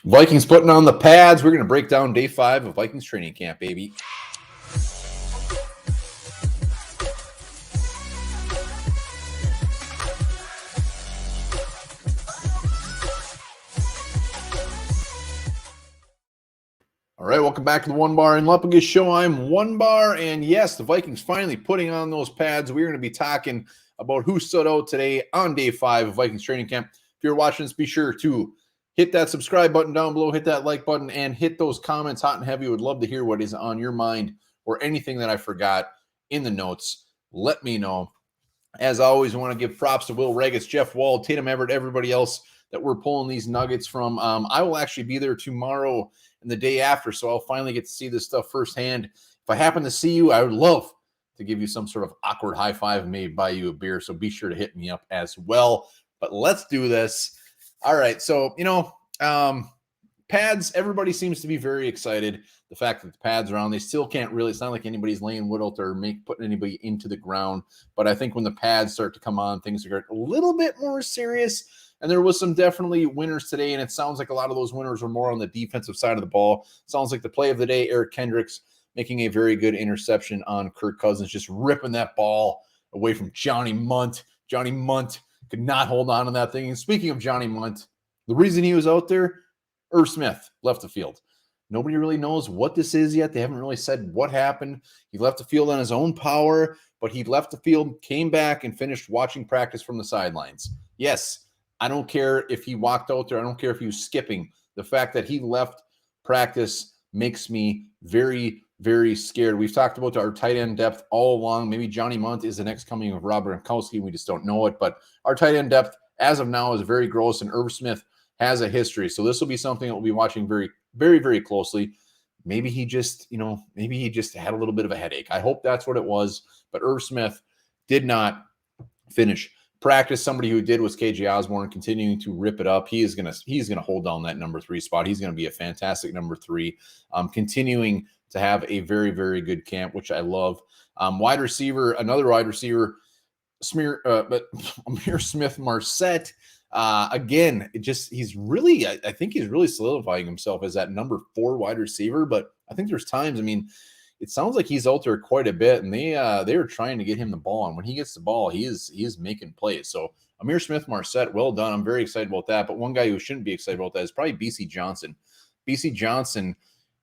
Vikings putting on the pads. We're going to break down day 5 of Vikings training camp, baby. All right, welcome back to the Onebar and Lupagus show. I'm Onebar, and yes, the Vikings finally putting on those pads. We're going to be talking about who stood out today on day 5 of Vikings training camp. If you're watching this, be sure to hit that subscribe button down below, hit that like button, and hit those comments hot and heavy. Would love to hear what is on your mind or anything that I forgot in the notes. Let me know. As always, I want to give props to Will Regis, Jeff Wald, Tatum Everett, everybody else that we're pulling these nuggets from. I will actually be there tomorrow and the day after, so I'll finally get to see this stuff firsthand. If I happen to see you, I would love to give you some sort of awkward high five and maybe buy you a beer, so be sure to hit me up as well. But let's do this. All right, so, pads, everybody seems to be very excited. The fact that the pads are on, they still can't really, it's not like anybody's laying wood out there or putting anybody into the ground. But I think when the pads start to come on, things are a little bit more serious. And there was some definitely winners today, and it sounds like a lot of those winners were more on the defensive side of the ball. Sounds like the play of the day, Eric Kendricks making a very good interception on Kirk Cousins, just ripping that ball away from Johnny Munt. Johnny Munt could not hold on to that thing. And speaking of Johnny Munt, the reason he was out there, Irv Smith left the field. Nobody really knows what this is yet. They haven't really said what happened. He left the field on his own power, but he left the field, came back, and finished watching practice from the sidelines. Yes, I don't care if he walked out there. I don't care if he was skipping. The fact that he left practice makes me very, very scared. We've talked about our tight end depth all along. Maybe Johnny Munt is the next coming of Robert Gronkowski. We just don't know it. But our tight end depth, as of now, is very gross, and Irv Smith has a history. So this will be something that we'll be watching very, very, very closely. Maybe he just, had a little bit of a headache. I hope that's what it was. But Irv Smith did not finish practice. Somebody who did was KJ Osborne, continuing to rip it up. He's gonna hold down that number 3 spot. He's gonna be a fantastic number 3. Continuing to have a very, very good camp, which I love. Wide receiver, another wide receiver, Amir Smith-Marset. Again, he's really, I think he's really solidifying himself as that number 4 wide receiver. But I think there's times, it sounds like he's out there quite a bit, and they are trying to get him the ball. And when he gets the ball, he is making plays. So Amir Smith-Marset, well done. I'm very excited about that. But one guy who shouldn't be excited about that is probably BC Johnson. BC Johnson,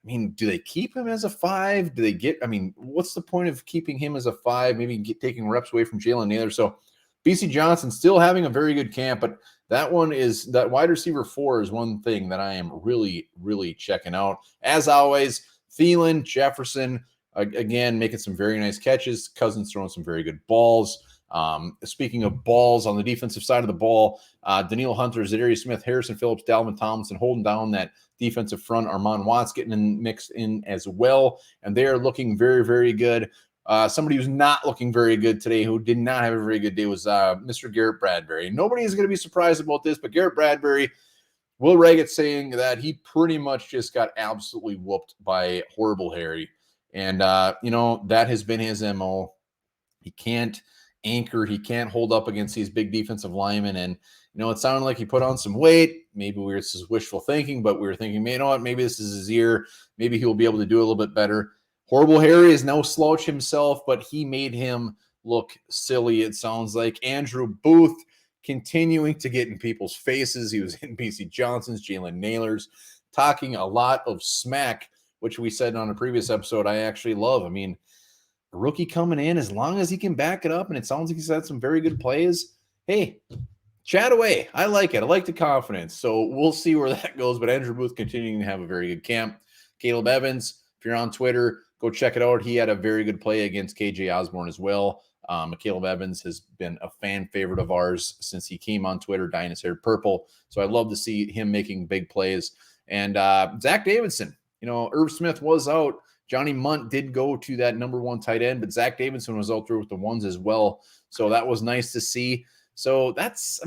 do they keep him as a 5? Do they get, what's the point of keeping him as a 5? Maybe taking reps away from Jalen Naylor. So BC Johnson still having a very good camp, but that wide receiver 4 is one thing that I am really, really checking out. As always, Thielen, Jefferson, again, making some very nice catches. Cousins throwing some very good balls. Speaking of balls, on the defensive side of the ball, Daniil Hunter, Zadarius Smith, Harrison Phillips, Dalvin Tomlinson holding down that defensive front. Armand Watts getting mixed in as well, and they are looking very, very good. Somebody who's not looking very good today, who did not have a very good day, was Mr. Garrett Bradberry. Nobody is going to be surprised about this, but Garrett Bradberry, Will Reggett saying that he pretty much just got absolutely whooped by Horrible Harry. And, that has been his MO. He can't anchor. He can't hold up against these big defensive linemen. And, it sounded like he put on some weight. Maybe this is wishful thinking, but we were thinking, maybe this is his year. Maybe he'll be able to do a little bit better. Horrible Harry is no slouch himself, but he made him look silly, it sounds like. Andrew Booth continuing to get in people's faces. He was in BC Johnson's, Jalen Naylor's, talking a lot of smack, which we said on a previous episode I actually love. A rookie coming in, as long as he can back it up, and it sounds like he's had some very good plays, hey, chat away. I like it. I like the confidence. So we'll see where that goes. But Andrew Booth continuing to have a very good camp. Caleb Evans, if you're on Twitter, go check it out. He had a very good play against KJ Osborne as well. Caleb Evans has been a fan favorite of ours since he came on Twitter, dyeing his hair purple. So I love to see him making big plays. And Zach Davidson, Irv Smith was out. Johnny Munt did go to that number 1 tight end, but Zach Davidson was out there with the ones as well. So that was nice to see. So that's,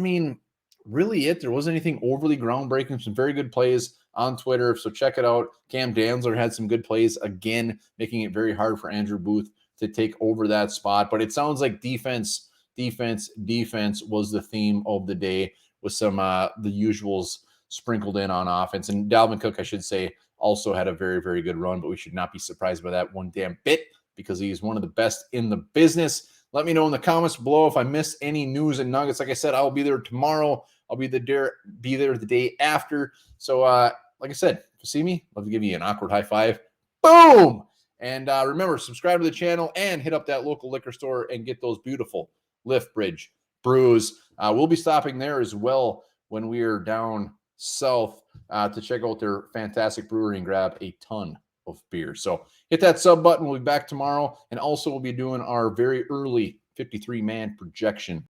really it. There wasn't anything overly groundbreaking. Some very good plays on Twitter. So check it out. Cam Dantzler had some good plays, again, making it very hard for Andrew Booth to take over that spot. But it sounds like defense was the theme of the day, with some the usuals sprinkled in on offense. And Dalvin Cook, I should say, also had a very, very good run, but we should not be surprised by that one damn bit because he's one of the best in the business. Let me know in the comments below if I missed any news and nuggets. Like I said, I'll be there tomorrow. I'll be there the day after. So, like I said, if you see me, I'd love to give you an awkward high five. Boom! And remember, subscribe to the channel and hit up that local liquor store and get those beautiful Lift Bridge brews. We'll be stopping there as well when we are down south to check out their fantastic brewery and grab a ton of beer. So hit that sub button. We'll be back tomorrow. And also we'll be doing our very early 53-man projection